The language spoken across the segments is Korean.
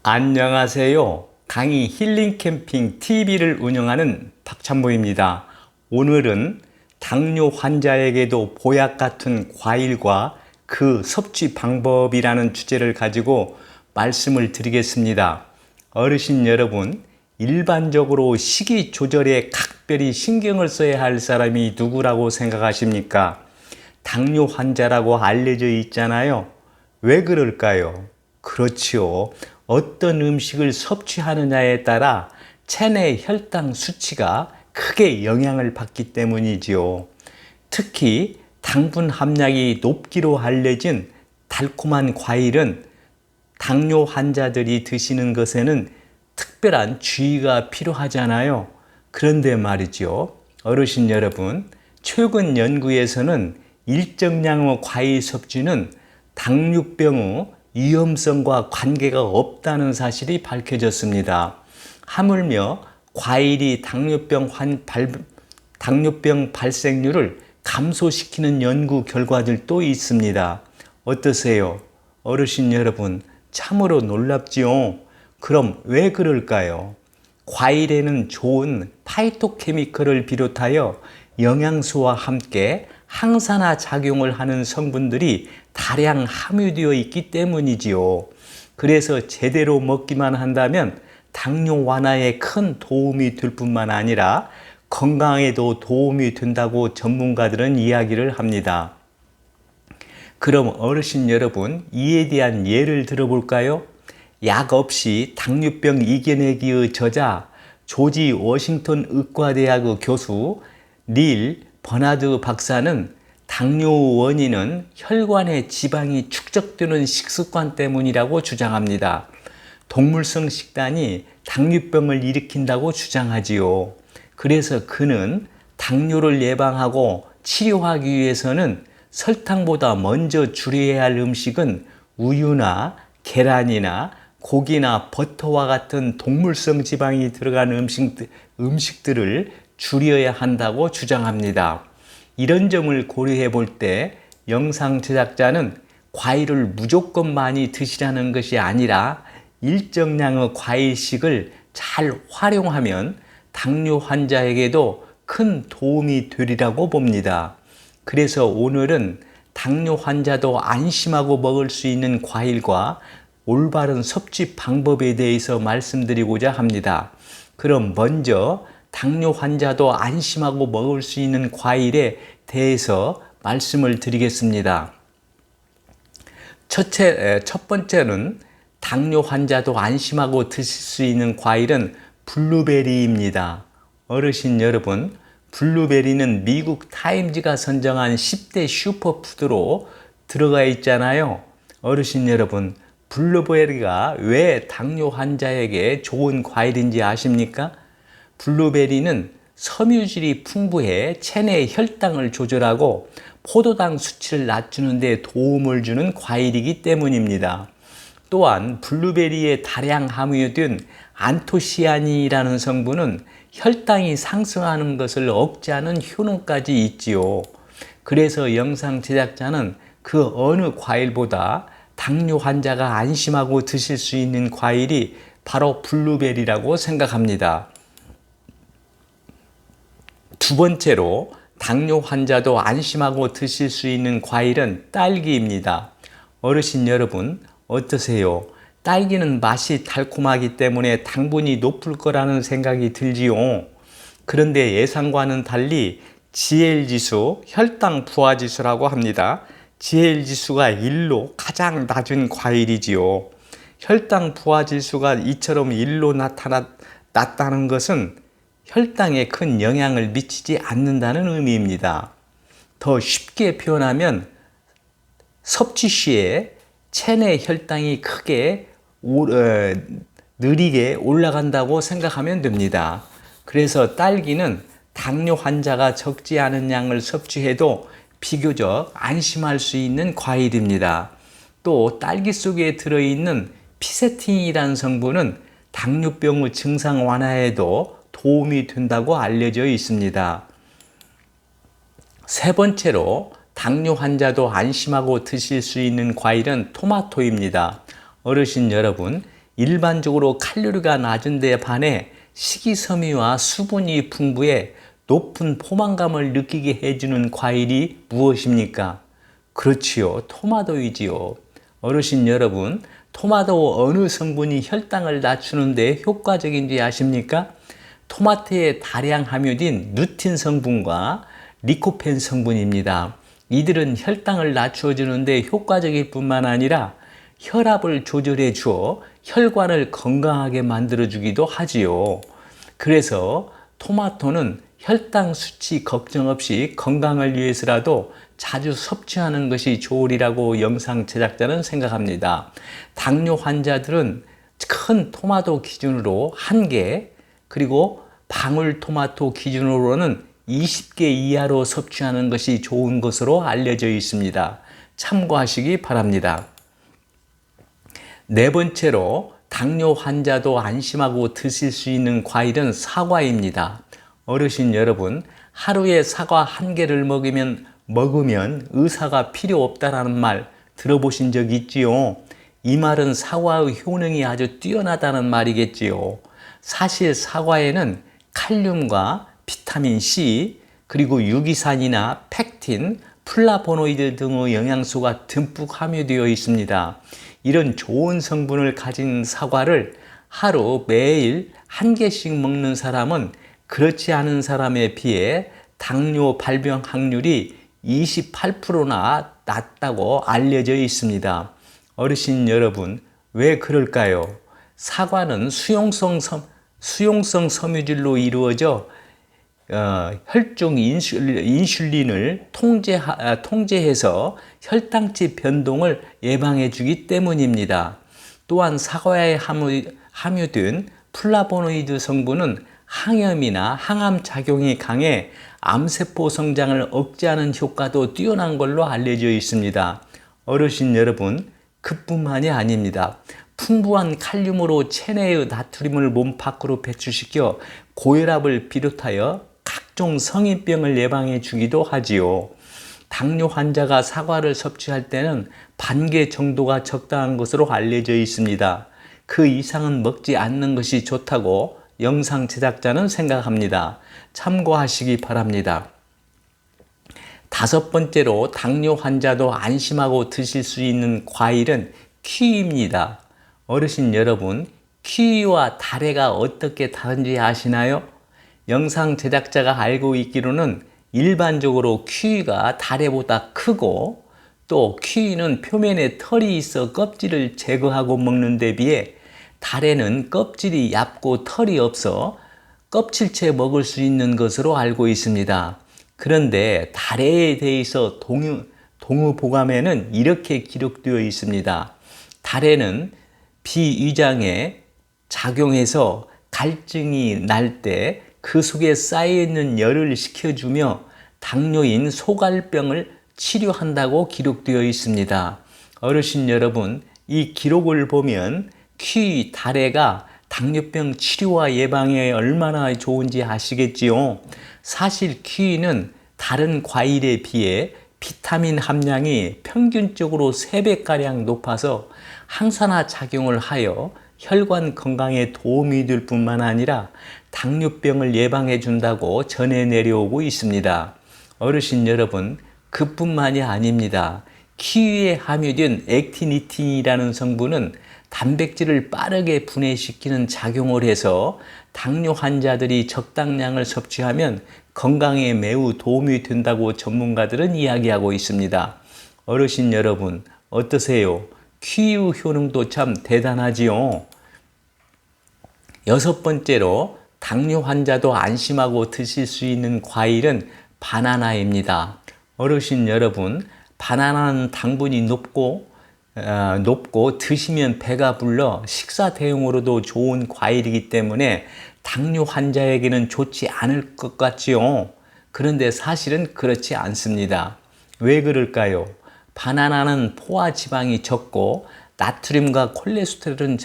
안녕하세요. 강의 힐링 캠핑 TV를 운영하는 박찬모입니다. 오늘은 당뇨 환자에게도 보약 같은 과일과 그 섭취 방법이라는 주제를 가지고 말씀을 드리겠습니다. 어르신 여러분, 일반적으로 식이 조절에 각별히 신경을 써야 할 사람이 누구라고 생각하십니까? 당뇨 환자라고 알려져 있잖아요. 왜 그럴까요? 그렇지요. 어떤 음식을 섭취하느냐에 따라 체내 혈당 수치가 크게 영향을 받기 때문이지요. 특히 당분 함량이 높기로 알려진 달콤한 과일은 당뇨 환자들이 드시는 것에는 특별한 주의가 필요하잖아요. 그런데 말이죠. 어르신 여러분, 최근 연구에서는 일정량의 과일 섭취는 당뇨병의 위험성과 관계가 없다는 사실이 밝혀졌습니다. 하물며 과일이 당뇨병 발생률을 감소시키는 연구 결과들도 있습니다. 어떠세요? 어르신 여러분, 참으로 놀랍지요? 그럼 왜 그럴까요? 과일에는 좋은 파이토케미컬을 비롯하여 영양소와 함께 항산화 작용을 하는 성분들이 다량 함유되어 있기 때문이지요. 그래서 제대로 먹기만 한다면 당뇨 완화에 큰 도움이 될 뿐만 아니라 건강에도 도움이 된다고 전문가들은 이야기를 합니다. 그럼 어르신 여러분, 이에 대한 예를 들어볼까요? 약 없이 당뇨병 이겨내기의 저자 조지 워싱턴 의과대학의 교수 닐 버나드 박사는 당뇨 원인은 혈관에 지방이 축적되는 식습관 때문이라고 주장합니다. 동물성 식단이 당뇨병을 일으킨다고 주장하지요. 그래서 그는 당뇨를 예방하고 치료하기 위해서는 설탕보다 먼저 줄여야 할 음식은 우유나 계란이나 고기나 버터와 같은 동물성 지방이 들어간 음식들을 줄여야 한다고 주장합니다. 이런 점을 고려해 볼 때 영상 제작자는 과일을 무조건 많이 드시라는 것이 아니라 일정량의 과일식을 잘 활용하면 당뇨 환자에게도 큰 도움이 되리라고 봅니다. 그래서 오늘은 당뇨 환자도 안심하고 먹을 수 있는 과일과 올바른 섭취 방법에 대해서 말씀드리고자 합니다. 그럼 먼저 당뇨 환자도 안심하고 먹을 수 있는 과일에 대해서 말씀을 드리겠습니다. 첫 번째는 당뇨 환자도 안심하고 드실 수 있는 과일은 블루베리입니다. 어르신 여러분, 블루베리는 미국 타임즈가 선정한 10대 슈퍼푸드로 들어가 있잖아요. 어르신 여러분, 블루베리가 왜 당뇨 환자에게 좋은 과일인지 아십니까? 블루베리는 섬유질이 풍부해 체내 혈당을 조절하고 포도당 수치를 낮추는 데 도움을 주는 과일이기 때문입니다. 또한 블루베리에 다량 함유된 안토시아닌이라는 성분은 혈당이 상승하는 것을 억제하는 효능까지 있지요. 그래서 영상 제작자는 그 어느 과일보다 당뇨 환자가 안심하고 드실 수 있는 과일이 바로 블루베리라고 생각합니다. 두 번째로 당뇨 환자도 안심하고 드실 수 있는 과일은 딸기입니다. 어르신 여러분, 어떠세요? 딸기는 맛이 달콤하기 때문에 당분이 높을 거라는 생각이 들지요. 그런데 예상과는 달리 GL-지수, 혈당 부하지수라고 합니다. GL-지수가 1로 가장 낮은 과일이지요. 혈당 부하지수가 이처럼 1로 낮다는 것은 혈당에 큰 영향을 미치지 않는다는 의미입니다. 더 쉽게 표현하면 섭취 시에 체내 혈당이 느리게 올라간다고 생각하면 됩니다. 그래서 딸기는 당뇨 환자가 적지 않은 양을 섭취해도 비교적 안심할 수 있는 과일입니다. 또 딸기 속에 들어있는 피세틴이라는 성분은 당뇨병의 증상 완화에도 도움이 된다고 알려져 있습니다. 세 번째로 당뇨 환자도 안심하고 드실 수 있는 과일은 토마토입니다. 어르신 여러분, 일반적으로 칼로리가 낮은 데 반해 식이섬유와 수분이 풍부해 높은 포만감을 느끼게 해주는 과일이 무엇입니까? 그렇지요. 토마토이지요. 어르신 여러분, 토마토 어느 성분이 혈당을 낮추는 데 효과적인지 아십니까? 토마토에 다량 함유된 루틴 성분과 리코펜 성분입니다. 이들은 혈당을 낮추어주는 데 효과적일 뿐만 아니라 혈압을 조절해 주어 혈관을 건강하게 만들어 주기도 하지요. 그래서 토마토는 혈당 수치 걱정 없이 건강을 위해서라도 자주 섭취하는 것이 좋으리라고 영상 제작자는 생각합니다. 당뇨 환자들은 큰 토마토 기준으로 1개, 그리고 방울토마토 기준으로는 20개 이하로 섭취하는 것이 좋은 것으로 알려져 있습니다. 참고하시기 바랍니다. 네 번째로 당뇨 환자도 안심하고 드실 수 있는 과일은 사과입니다. 어르신 여러분, 하루에 사과 1개를 먹으면 의사가 필요 없다라는 말 들어보신 적 있지요? 이 말은 사과의 효능이 아주 뛰어나다는 말이겠지요. 사실 사과에는 칼륨과 비타민 C, 그리고 유기산이나 펙틴, 플라보노이드 등의 영양소가 듬뿍 함유되어 있습니다. 이런 좋은 성분을 가진 사과를 하루 매일 1개씩 먹는 사람은 그렇지 않은 사람에 비해 당뇨 발병 확률이 28%나 낮다고 알려져 있습니다. 어르신 여러분, 왜 그럴까요? 사과는 수용성 섬유질로 이루어져 혈중 인슐린을 통제해서 혈당치 변동을 예방해 주기 때문입니다. 또한 사과에 함유된 플라보노이드 성분은 항염이나 항암 작용이 강해 암세포 성장을 억제하는 효과도 뛰어난 걸로 알려져 있습니다. 어르신 여러분, 그뿐만이 아닙니다. 풍부한 칼륨으로 체내의 나트륨을 몸 밖으로 배출시켜 고혈압을 비롯하여 각종 성인병을 예방해 주기도 하지요. 당뇨 환자가 사과를 섭취할 때는 반 개 정도가 적당한 것으로 알려져 있습니다. 그 이상은 먹지 않는 것이 좋다고 영상 제작자는 생각합니다. 참고하시기 바랍니다. 5번째로 당뇨 환자도 안심하고 드실 수 있는 과일은 키위입니다. 어르신 여러분, 키위와 다래가 어떻게 다른지 아시나요? 영상 제작자가 알고 있기로는 일반적으로 키위가 다래보다 크고, 또 키위는 표면에 털이 있어 껍질을 제거하고 먹는 데 비해 다래는 껍질이 얇고 털이 없어 껍질째 먹을 수 있는 것으로 알고 있습니다. 그런데 다래에 대해서 동의보감에는 이렇게 기록되어 있습니다. 다래는 비위장에 작용해서 갈증이 날 때 그 속에 쌓여있는 열을 식혀주며 당뇨인 소갈병을 치료한다고 기록되어 있습니다. 어르신 여러분, 이 기록을 보면 키위, 다래가 당뇨병 치료와 예방에 얼마나 좋은지 아시겠지요? 사실 키위는 다른 과일에 비해 비타민 함량이 평균적으로 3배가량 높아서 항산화 작용을 하여 혈관 건강에 도움이 될 뿐만 아니라 당뇨병을 예방해 준다고 전해 내려오고 있습니다. 어르신 여러분, 그뿐만이 아닙니다. 키위에 함유된 액티니틴이라는 성분은 단백질을 빠르게 분해시키는 작용을 해서 당뇨 환자들이 적당량을 섭취하면 건강에 매우 도움이 된다고 전문가들은 이야기하고 있습니다. 어르신 여러분, 어떠세요? 키위 효능도 참 대단하지요. 6번째로 당뇨 환자도 안심하고 드실 수 있는 과일은 바나나입니다. 어르신 여러분, 바나나는 당분이 높고 드시면 배가 불러 식사 대용으로도 좋은 과일이기 때문에 당뇨 환자에게는 좋지 않을 것 같지요. 그런데 사실은 그렇지 않습니다. 왜 그럴까요? 바나나는 포화 지방이 적고 나트륨과 콜레스테롤은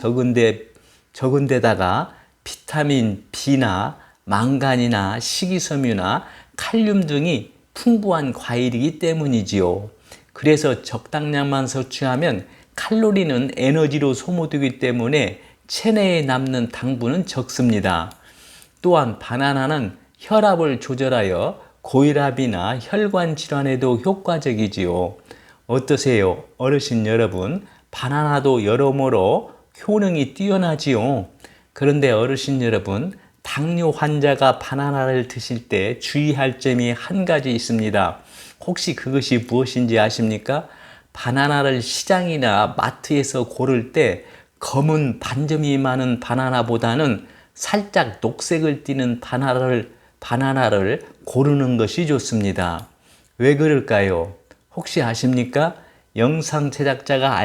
적은데다가 비타민 B나 망간이나 식이섬유나 칼륨 등이 풍부한 과일이기 때문이지요. 그래서 적당량만 섭취하면 칼로리는 에너지로 소모되기 때문에 체내에 남는 당분은 적습니다. 또한 바나나는 혈압을 조절하여 고혈압이나 혈관 질환에도 효과적이지요. 어떠세요? 어르신 여러분, 바나나도 여러모로 효능이 뛰어나지요. 그런데 어르신 여러분, 당뇨 환자가 바나나를 드실 때 주의할 점이 한 가지 있습니다. 혹시 그것이 무엇인지 아십니까? 바나나를 시장이나 마트에서 고를 때 검은 반점이 많은 바나나보다는 살짝 녹색을 띠는 바나나를 고르는 것이 좋습니다. 왜 그럴까요? 혹시 아십니까? 영상 제작자가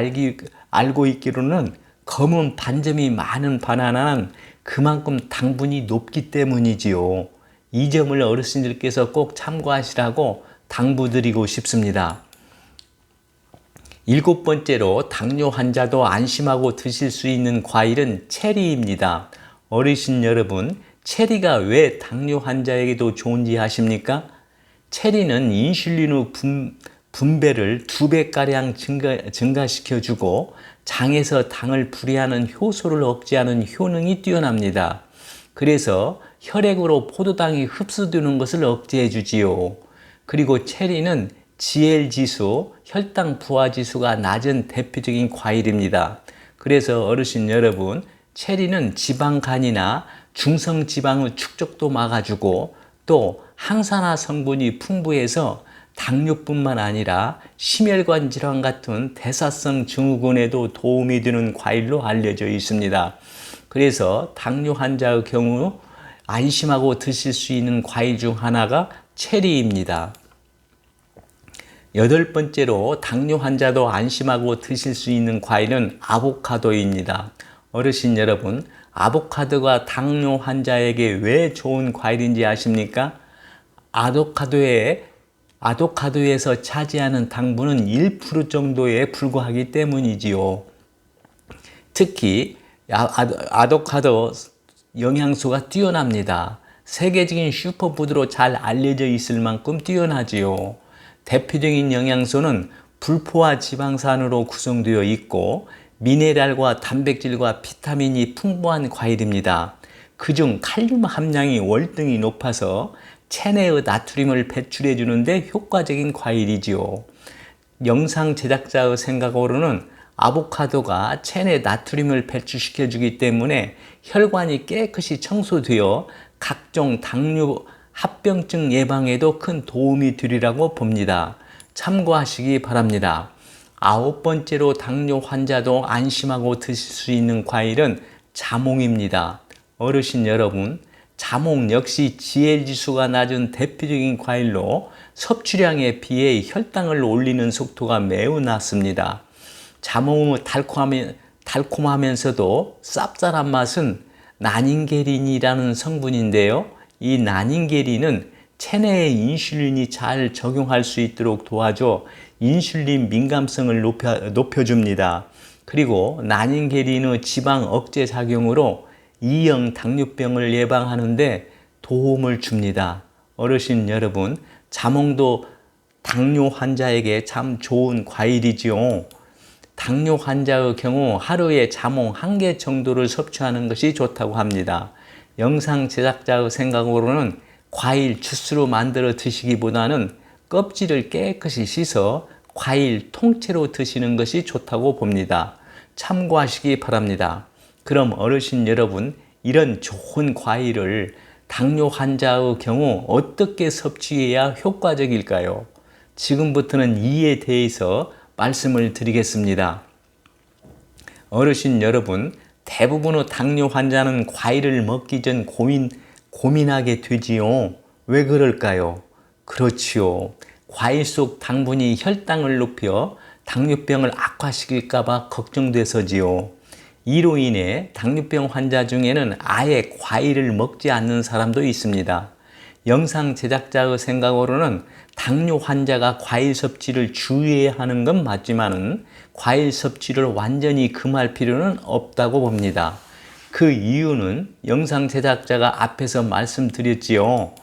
알고 있기로는 검은 반점이 많은 바나나는 그만큼 당분이 높기 때문이지요. 이 점을 어르신들께서 꼭 참고하시라고 당부드리고 싶습니다. 7번째로 당뇨 환자도 안심하고 드실 수 있는 과일은 체리입니다. 어르신 여러분, 체리가 왜 당뇨 환자에게도 좋은지 아십니까? 체리는 인슐린 분배를 2배가량 증가시켜주고 장에서 당을 분해하는 효소를 억제하는 효능이 뛰어납니다. 그래서 혈액으로 포도당이 흡수되는 것을 억제해 주지요. 그리고 체리는 GL-지수, 혈당 부하지수가 낮은 대표적인 과일입니다. 그래서 어르신 여러분, 체리는 지방간이나 중성지방의 축적도 막아주고 또 항산화 성분이 풍부해서 당뇨뿐만 아니라 심혈관 질환 같은 대사성 증후군에도 도움이 되는 과일로 알려져 있습니다. 그래서 당뇨 환자의 경우 안심하고 드실 수 있는 과일 중 하나가 체리입니다. 8번째로 당뇨 환자도 안심하고 드실 수 있는 과일은 아보카도입니다. 어르신 여러분, 아보카도가 당뇨 환자에게 왜 좋은 과일인지 아십니까? 아보카도에서 차지하는 당분은 1% 정도에 불과하기 때문이지요. 특히 아보카도 영양소가 뛰어납니다. 세계적인 슈퍼푸드로 잘 알려져 있을 만큼 뛰어나지요. 대표적인 영양소는 불포화 지방산으로 구성되어 있고 미네랄과 단백질과 비타민이 풍부한 과일입니다. 그중 칼륨 함량이 월등히 높아서 체내의 나트륨을 배출해 주는데 효과적인 과일이지요. 영상 제작자의 생각으로는 아보카도가 체내 나트륨을 배출시켜 주기 때문에 혈관이 깨끗이 청소되어 각종 당뇨 합병증 예방에도 큰 도움이 되리라고 봅니다. 참고하시기 바랍니다. 9번째로 당뇨 환자도 안심하고 드실 수 있는 과일은 자몽입니다. 어르신 여러분, 자몽 역시 GL-지수가 낮은 대표적인 과일로 섭취량에 비해 혈당을 올리는 속도가 매우 낮습니다. 자몽의 달콤하면서도 쌉쌀한 맛은 나닌게린이라는 성분인데요. 이 나닌게린은 체내의 인슐린이 잘 적용할 수 있도록 도와줘 인슐린 민감성을 높여줍니다. 그리고 나닌게린의 지방 억제 작용으로 2형 당뇨병을 예방하는데 도움을 줍니다. 어르신 여러분, 자몽도 당뇨 환자에게 참 좋은 과일이지요. 당뇨 환자의 경우 하루에 자몽 1개 정도를 섭취하는 것이 좋다고 합니다. 영상 제작자의 생각으로는 과일 주스로 만들어 드시기보다는 껍질을 깨끗이 씻어 과일 통째로 드시는 것이 좋다고 봅니다. 참고하시기 바랍니다. 그럼 어르신 여러분, 이런 좋은 과일을 당뇨 환자의 경우 어떻게 섭취해야 효과적일까요? 지금부터는 이에 대해서 말씀을 드리겠습니다. 어르신 여러분, 대부분의 당뇨 환자는 과일을 먹기 전 고민하게 되지요. 왜 그럴까요? 그렇지요. 과일 속 당분이 혈당을 높여 당뇨병을 악화시킬까봐 걱정돼서지요. 이로 인해 당뇨병 환자 중에는 아예 과일을 먹지 않는 사람도 있습니다. 영상 제작자의 생각으로는 당뇨 환자가 과일 섭취를 주의해야 하는 건 맞지만은 과일 섭취를 완전히 금할 필요는 없다고 봅니다. 그 이유는 영상 제작자가 앞에서 말씀드렸지요.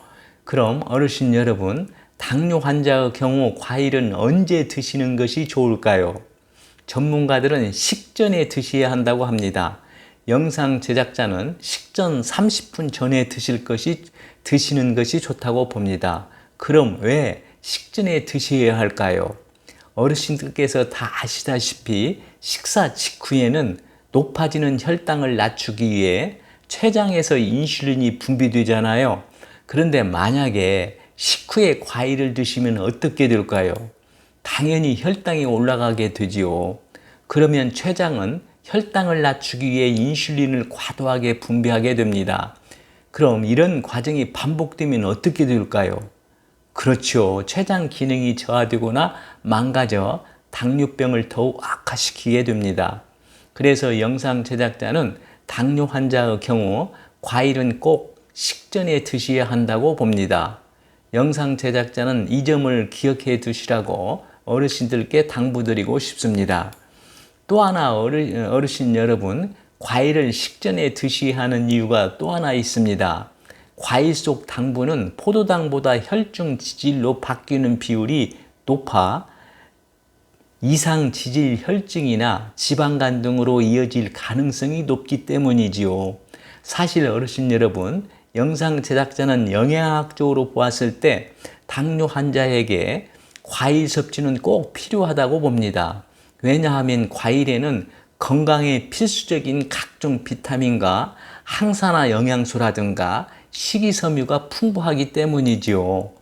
그럼 어르신 여러분, 당뇨 환자의 경우 과일은 언제 드시는 것이 좋을까요? 전문가들은 식전에 드셔야 한다고 합니다. 영상 제작자는 식전 30분 전에 드시는 것이 좋다고 봅니다. 그럼 왜 식전에 드셔야 할까요? 어르신들께서 다 아시다시피 식사 직후에는 높아지는 혈당을 낮추기 위해 췌장에서 인슐린이 분비되잖아요. 그런데 만약에 식후에 과일을 드시면 어떻게 될까요? 당연히 혈당이 올라가게 되지요. 그러면 췌장은 혈당을 낮추기 위해 인슐린을 과도하게 분비하게 됩니다. 그럼 이런 과정이 반복되면 어떻게 될까요? 그렇죠. 췌장 기능이 저하되거나 망가져 당뇨병을 더욱 악화시키게 됩니다. 그래서 영상 제작자는 당뇨 환자의 경우 과일은 꼭 식전에 드셔야 한다고 봅니다. 영상 제작자는 이 점을 기억해 두시라고 어르신들께 당부드리고 싶습니다. 또 하나 어르신 여러분, 과일을 식전에 드셔야 하는 이유가 또 하나 있습니다. 과일 속 당분은 포도당보다 혈중 지질로 바뀌는 비율이 높아 이상 지질 혈증이나 지방간 등으로 이어질 가능성이 높기 때문이지요. 사실 어르신 여러분, 영상 제작자는 영양학적으로 보았을 때 당뇨 환자에게 과일 섭취는 꼭 필요하다고 봅니다. 왜냐하면 과일에는 건강에 필수적인 각종 비타민과 항산화 영양소라든가 식이섬유가 풍부하기 때문이지요.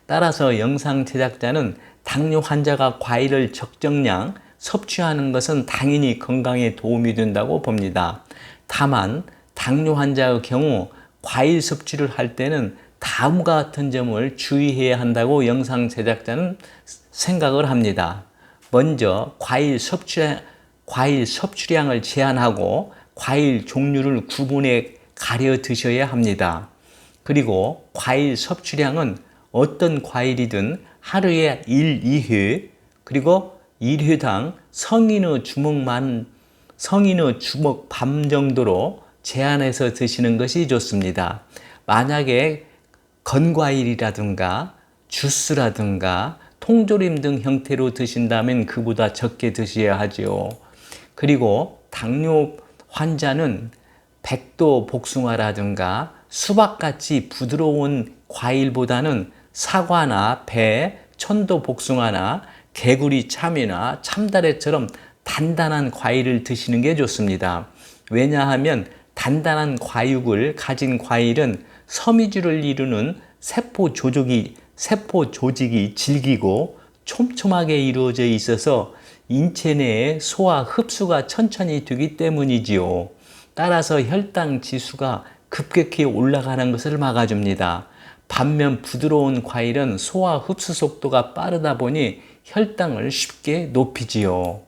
따라서 영상 제작자는 당뇨 환자가 과일을 적정량 섭취하는 것은 당연히 건강에 도움이 된다고 봅니다. 다만 당뇨 환자의 경우 과일 섭취를 할 때는 다음과 같은 점을 주의해야 한다고 영상 제작자는 생각을 합니다. 먼저 과일 섭취량을 제한하고 과일 종류를 구분해 가려 드셔야 합니다. 그리고 과일 섭취량은 어떤 과일이든 하루에 1, 2회 그리고 1회당 성인의 주먹 반 정도로 제한해서 드시는 것이 좋습니다. 만약에 건과일이라든가 주스라든가 통조림 등 형태로 드신다면 그보다 적게 드셔야 하죠. 그리고 당뇨 환자는 백도 복숭아라든가 수박같이 부드러운 과일보다는 사과나 배, 천도 복숭아나 개구리 참외나 참다래처럼 단단한 과일을 드시는 게 좋습니다. 왜냐하면 단단한 과육을 가진 과일은 섬유질을 이루는 세포 조직이 질기고 촘촘하게 이루어져 있어서 인체 내에 소화 흡수가 천천히 되기 때문이지요. 따라서 혈당 지수가 급격히 올라가는 것을 막아줍니다. 반면 부드러운 과일은 소화 흡수 속도가 빠르다 보니 혈당을 쉽게 높이지요.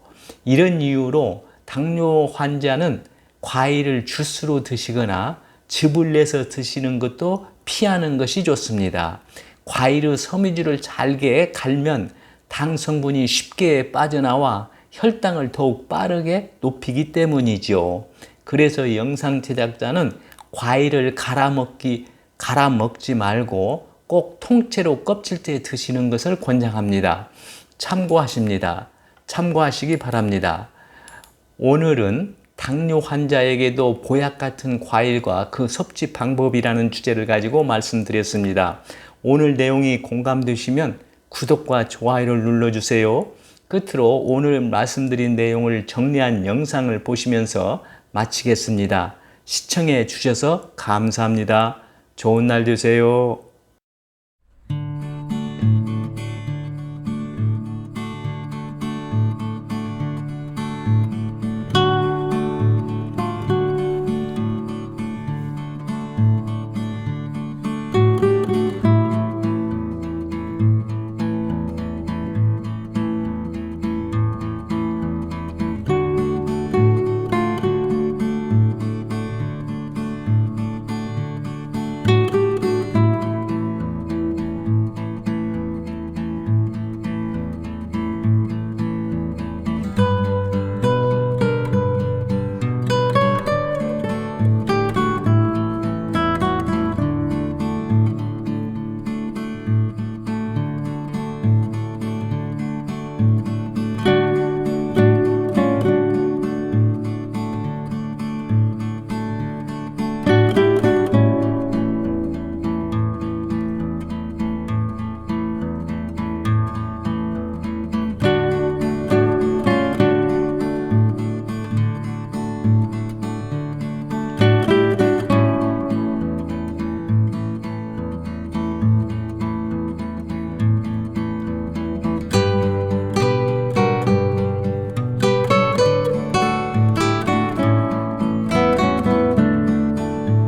이런 이유로 당뇨 환자는 과일을 주스로 드시거나 즙을 내서 드시는 것도 피하는 것이 좋습니다. 과일의 섬유질을 잘게 갈면 당 성분이 쉽게 빠져나와 혈당을 더욱 빠르게 높이기 때문이죠. 그래서 영상 제작자는 과일을 갈아 먹지 말고 꼭 통째로 껍질째 드시는 것을 권장합니다. 참고하시기 바랍니다. 오늘은 당뇨 환자에게도 보약 같은 과일과 그 섭취 방법이라는 주제를 가지고 말씀드렸습니다. 오늘 내용이 공감되시면 구독과 좋아요를 눌러주세요. 끝으로 오늘 말씀드린 내용을 정리한 영상을 보시면서 마치겠습니다. 시청해 주셔서 감사합니다. 좋은 날 되세요.